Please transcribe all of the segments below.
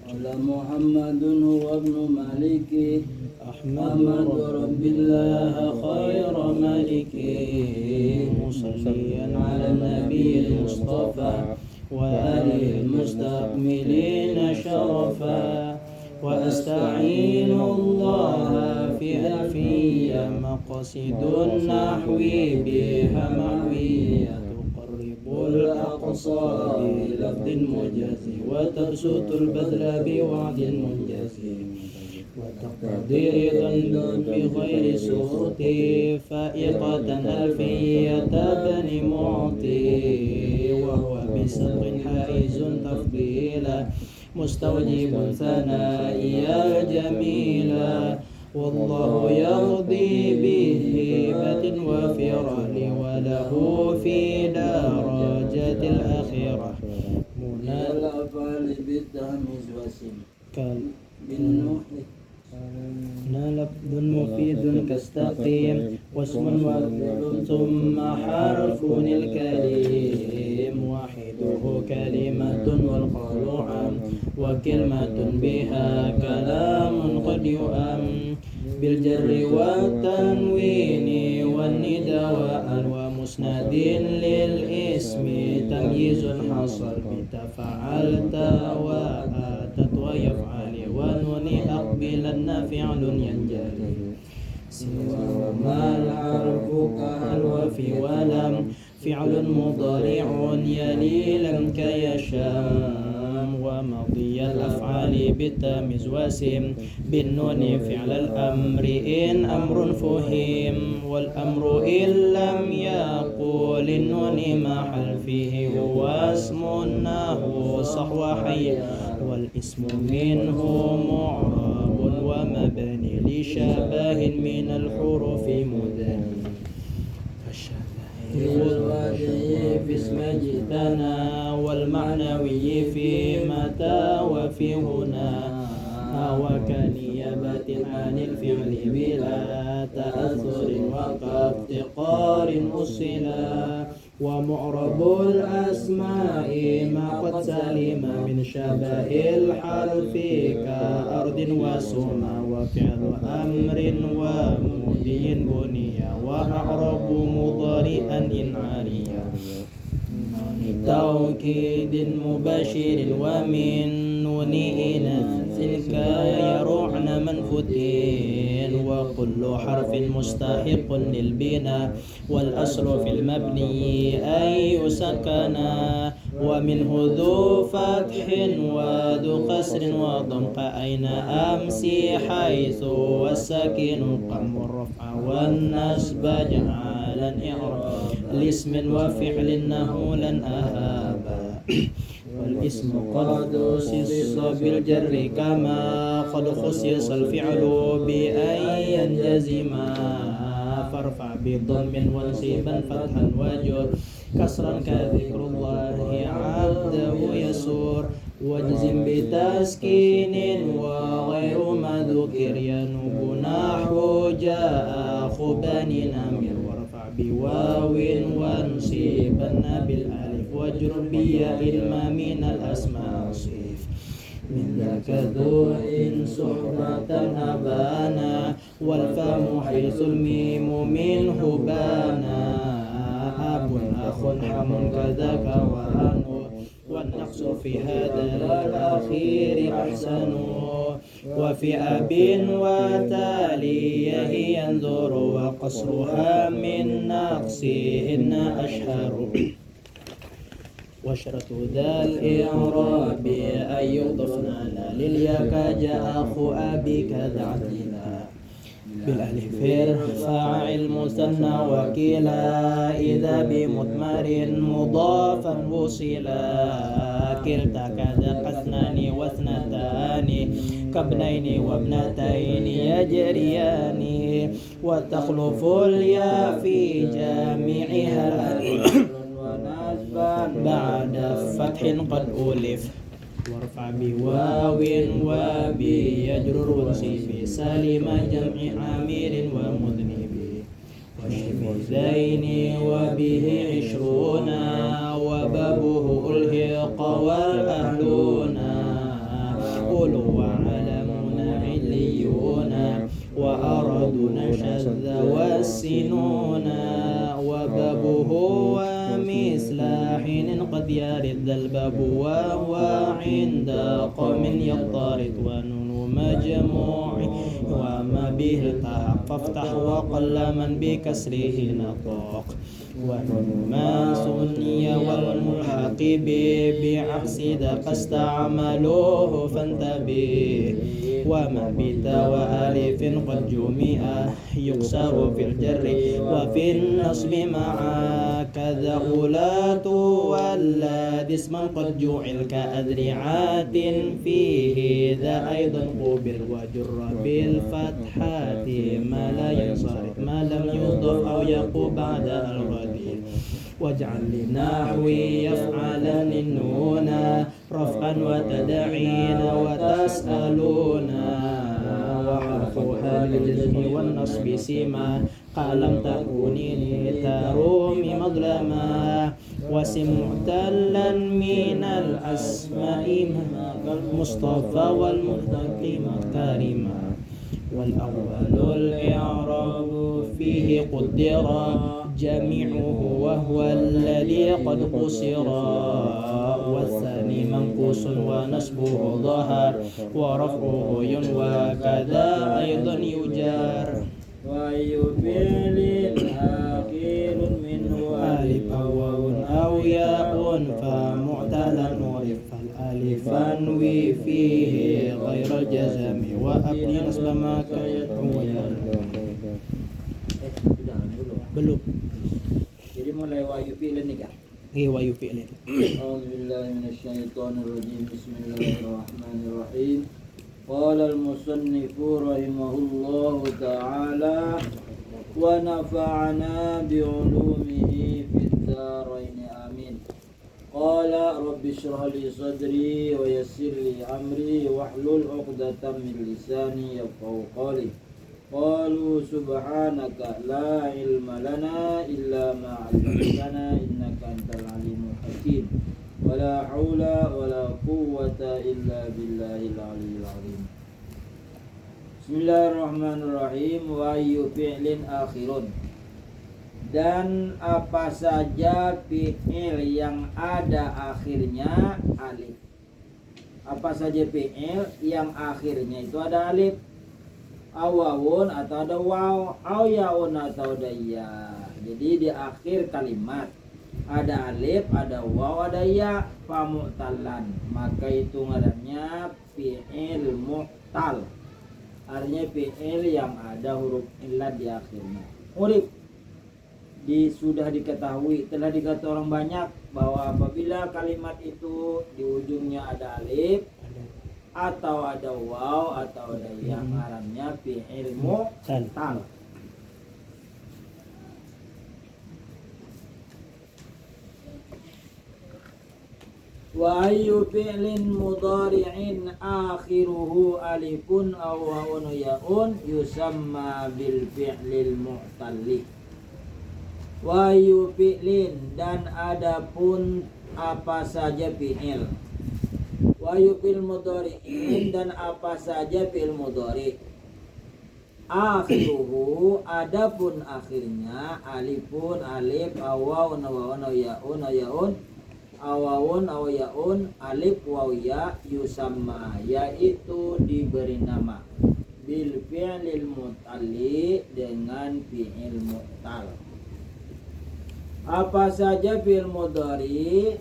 قال محمد هو ابن مالك أحمد رب الله خير مالك مصليا على النبي المصطفى وآله المستكملين شرفا وأستعين الله في ألفية مقصد النحو بها معوية تقرب الأقصى بلفظ مجاز وتبسط البذل بوعد منجز وتقتضي رضا بغير سخط فائقة ألفية بن معطي وهو بسبق حائز تفضيلا مستوجب ثنائي جميلا والله يقضي بهبة وفرال وله في درجات الآخرة منى الأفعال بالتهميز وسم بالنوح لفظ مفيد كاستقيم واسم وفعل ثم حرف الكليم واحده كلمة والقول عام وكلمة بها كلام قد يؤم بالجر والتنوين والنداء ومسند للاسم تمييز حصل بتفعلت وآتت ويفعل ونون أقبلن فعل ينجلي سوى ما الحرف كهل وفي ولم فعل مضارع يلي لم كيشام ومضي الأفعال بالتمييز وسم بالنون فعل الأمر إن أمر فهم والأمر إن لم يقول النون محل فيه هو اسم النحو صحو حي والاسم منه معرب ومبني لشبه من الحروف مدني الوجهي في اسم جئتنا والمعنوي في متى وفي هنا وكنيابة عن الفعل بلا تأثر وكافتقار أصلا ومعرب الأسماء ما قد سلم من شبه الحرف كأرض وسمى وفعل أمر ومضي بنيا وأعرب مضارئا إن عاليا توكيد مباشر ومن نون إناث كيرعن منفوتين وكل حرف مستحق للبناء والأصل في المبني أن يسكنا ومنه ذو فتح وذو قصر وضم كأين أمسي حيث والساكن قم الرفع والنسب جعلا إعراب لاسم وفعل نهولا أهابا والاسم قد خصص بالجر كما قد خصص الفعل بأن ينجزما فارفع بضم وانصبا فتحا وجر كسرا كذكر الله عبده يسور واجزم بتسكين وغير ما ذكر ينوب نحو جاء خبان نمر وارفع بواو وانصبا بالالف واجر بياء ما من الاسماء صيف من ذاك ذو إن صحبة أبانا والفم حيث الميم منه بانا أب أخ حم كذاك وهنو والنقص في هذا الأخير أحسن وفي أب وتاليه ينظر وقصرها من نقصهن أشهر وشرط ذا الإعراب أن يضفنا للياك جاء أخو أبيك ذا عدلنا بالألف ارفع المثنى وكلا إذا بمضمر مضافا وصلا كلتا كذا اثنان واثنتان كابنين وابنتين يجريان وتخلف الياء في جامعها بعد فتح قد ألف وارفع بواو وبيجرر وانصب سالم جمع عامر ومذنب وشمذين وبه 20 وبابه الهق والأهلون ومثل حين قد يرد ذا الباب وهو عند قوم يضطرد ونون مجموع وما به التحق فافتح وقل من بكسره نطاق ونون ما سني والملحق بعكس ذاك استعملوه فانتبه وما بتا وألف قد جمع يقصر في الجر وفي النصب مع كذا أولات والذي اسما قد جعل كأذرعات فيه ذا أيضا قبل وجر بالفتحات ما لا ينصرف ما لم يضف أو يقو بعد الغدير واجعل لنحوي يفعلن النون رفعا وتدعين وتسألون وحرفها للجزم والنصب سما قلم تكوني ترومي مظلما وسم معتلا من الأسماء كالمصطفى والمتقي كريما والأول الإعراب فيه قدر جميعه وهو الذي قد قصر والثاني منقوص ونصبه ظهر ورفعه ينوى كذا أيضا يجار وأي فعل آخر منه ألف أو ياء فمعتلا عرف فالألف انوي فيه غير الجزم وأبني نصب ما كيدعو belum. Jadi mulai wayu fi'lin nih kak. Iya wayu fi'lin. A'udzubillahi minasyaitonirrajim. Bismillahirrahmanirrahim. Qala al-musannifu rahimahullahu ta'ala wa nafa'ana bi'ulumihi fid dharain amin. Qala rabbi shrah li sadri wa yassir li amri wahlul 'uqdatam min lisani yafqahu qawli. Qalu subhanaka la ilma lana illa ma 'allamtana innaka antal alimul hakim wala haula wala quwwata illa billahil aliyyil azim. Bismillahirrahmanirrahim. Wa ayyu fi'lin akhirun, dan apa saja fi'il yang ada akhirnya alif. Apa saja fi'il yang akhirnya itu ada alif, awawun atau ada waw, aw yaun atau ada ya. Jadi di akhir kalimat ada alif, ada waw, ada ya, famu'talan, maka itu ngarannya fi'il mu'tal. Artinya fi'il yang ada huruf illat di akhirnya. Urip sudah diketahui, telah diketahui orang banyak bahwa apabila kalimat itu di ujungnya ada alif atau ada waw atau ada yang ngarannya fi'il mu'tal. Wa ayyu fi'lin mudhari'in akhiruhu alifun aw wawun ya'un yusamma bil fi'lil mu'talli. Wa ayyu fi'lin, dan adapun apa saja fi'il. Wa yufil mudhari'in, dan apa saja fi'il mudhari'. Akhiruhu, adapun akhirnya alifun alif, awawun awawun yaun yaun, awawun aw yaun, alif waw ya, yusamma, yaitu diberi nama bil fi'lil mu'talli, dengan fi'il mu'tal. Apa saja fi'il mudhari'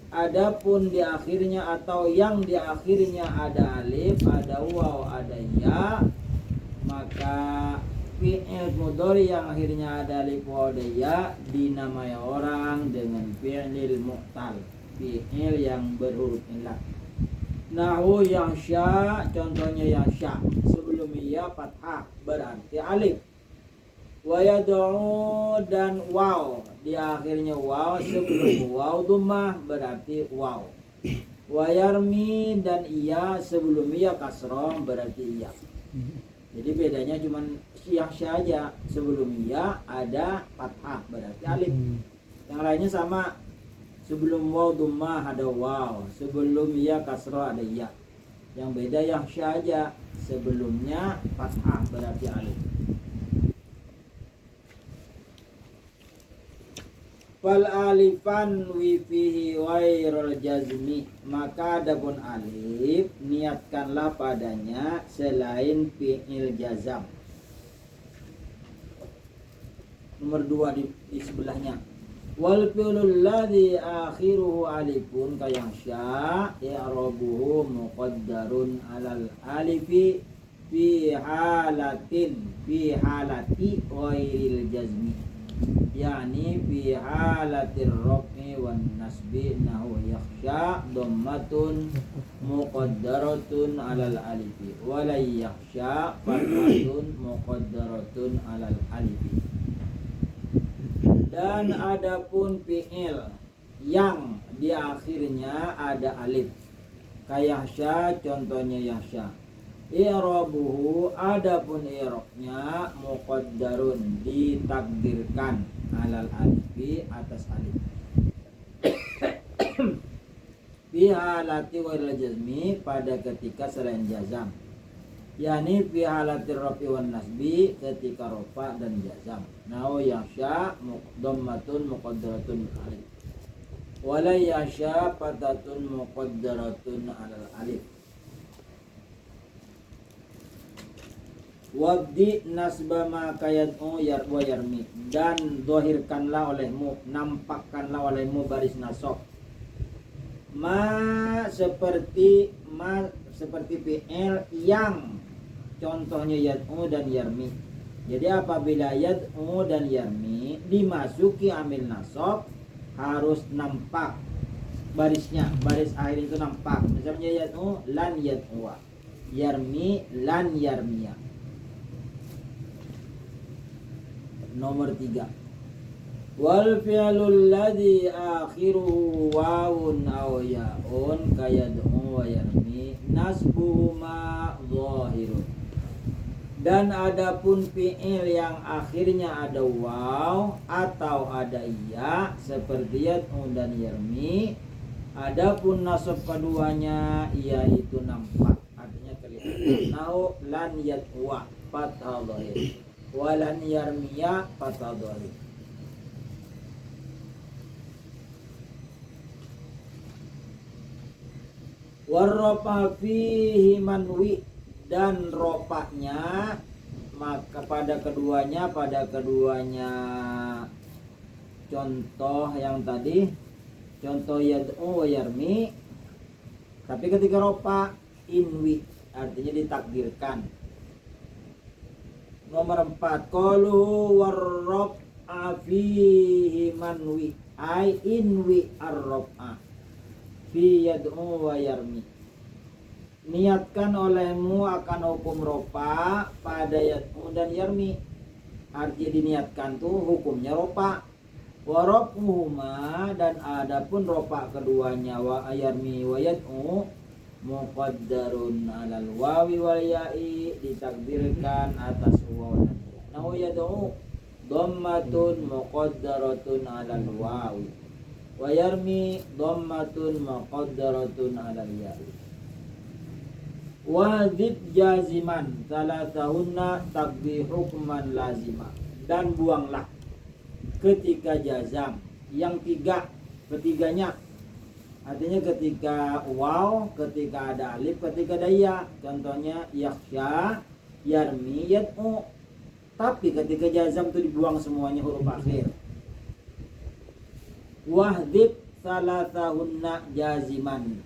adapun di akhirnya atau yang di akhirnya ada alif, ada waw, ada ya, maka fi'il mudhari yang akhirnya ada alif waw ada ya dinamai orang dengan fi'il mu'tal, fi'il yang berhuruf illat. Nahu yansya, contohnya yansya, sebelum ya fathah berarti alif. Wa yad'u, dan waw di akhirnya waw, sebelum waw dhammah berarti waw. Wa yarmi, dan iya sebelum iya kasroh berarti iya. Jadi bedanya cuman yang saja, sebelum iya ada fathah berarti alif. Yang lainnya sama, sebelum waw dhammah ada waw, sebelum iya kasroh ada iya. Yang beda yang saja, sebelumnya fathah berarti alif. Fal alifan wi fihi ghairul jazmi, maka adapun alif niatkanlah padanya selain fi'il jazam. Nomor 2 di sebelahnya. Wal fi'lul ladzi akhiruhu alifun kayangsya i'rabuhu muqaddarun alal alifi fi halati ghairil jazmi, yakni fi halatir raf'i wan nasbi nahu yakhsha dhammatun muqaddaratun alal alifi wa la yakhsha fathatun muqaddaratun alal alifi. Dan adapun fi'il yang di akhirnya ada alif kayakhsha, contohnya yakhsha, i'rabuhu adapun i'rabnya muqaddarun ditakdirkan alal alifi atas alif fi halati ghairil jazmi pada ketika selain jazam, yakni fi halati rafi wan nasbi ketika rafa dan jazam. Nahu yakhsha dhammatun muqaddaratun alif wala yakhsha fatatun muqaddaratun alal alif. Wabdi nasba ma kayad'u wa yarmi, dan dohirkanlah olehmu, nampakkanlah olehmu baris nasab seperti fi'il yang contohnya yad'u dan yarmi. Jadi apabila yad'u dan yarmi dimasuki amil nasab harus nampak barisnya, baris akhir itu nampak. Misalnya yad'u lan yad'uwa, yarmi lan yarmiya. Nomor 3. Wal fi'lul ladzi akhiruhu wawun aw ya'un kayad'u wa yarmi nasbuhuma dhahirun. Dan adapun fi'il yang akhirnya ada waw atau ada ya seperti yad'u dan yarmi, adapun nasab keduanya yaitu nampak, artinya kelihatan. Nahu lan yad'uwa fathah dhahir walan yarmiya fathah dhahir. Warrofa fihi manwi, dan ropaknya maka pada keduanya contoh yang tadi, contoh yad'u wa yarmi, tapi ketika ropa inwi artinya ditakdirkan. Nomor 4, qaluhu warraf'a fihi manwi ay inwi arraf'a fi yad'u wa yarmi. Niatkan olehmu akan hukum ropa pada yad'u dan yarmi, artinya diniatkan tuh hukumnya ropa. Waraf'uhuma, dan adapun ropa keduanya wa yarmi wa yad'u muqaddarun alal wawi wal ya'i, ditakdirkan atas waw dan ya. Nahu yad'u dhammatun muqaddaratun alal wawi wa yarmi dhammatun muqaddaratun alal ya'i. Wadzib jaziman salatahunna taqdi hukman lazima, dan buanglah ketika jazam yang ketiganya, artinya ketika waw, ketika ada alif, ketika ada ya, contohnya yakhsha, yarmi, yad'u. Tapi ketika jazam itu dibuang semuanya huruf akhir. Wahdib salatahunna jaziman,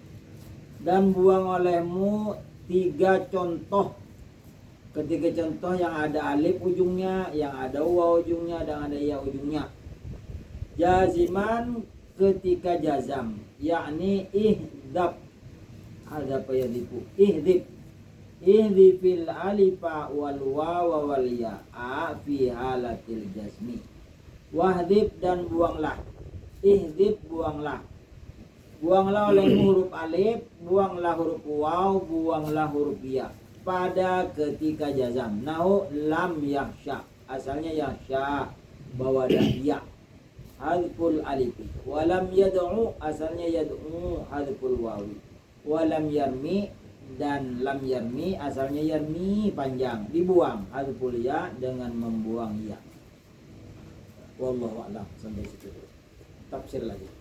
dan buang olehmu 3 contoh. Ketika contoh yang ada alif ujungnya, yang ada waw ujungnya, dan ada ya ujungnya. Jaziman ketika jazam, yakni ihdab, ada apa ya dipu, ihdifil alifa wal wawa wal ya'a fi halatil jazmi. Wahdib, dan buanglah, ihdib buanglah oleh huruf alif, buanglah huruf waw, buanglah huruf ya pada ketika jazam. Nahu lam yakhsha, asalnya yakhsha bawa ya, hadful alifi. Walam yad'u, asalnya yad'u hadful wawi. Walam yarmi, dan lam yarmi asalnya yarmi panjang, dibuang hadful ya dengan membuang ya. Wallahu a'lam. Sampai situ. tafsir lagi.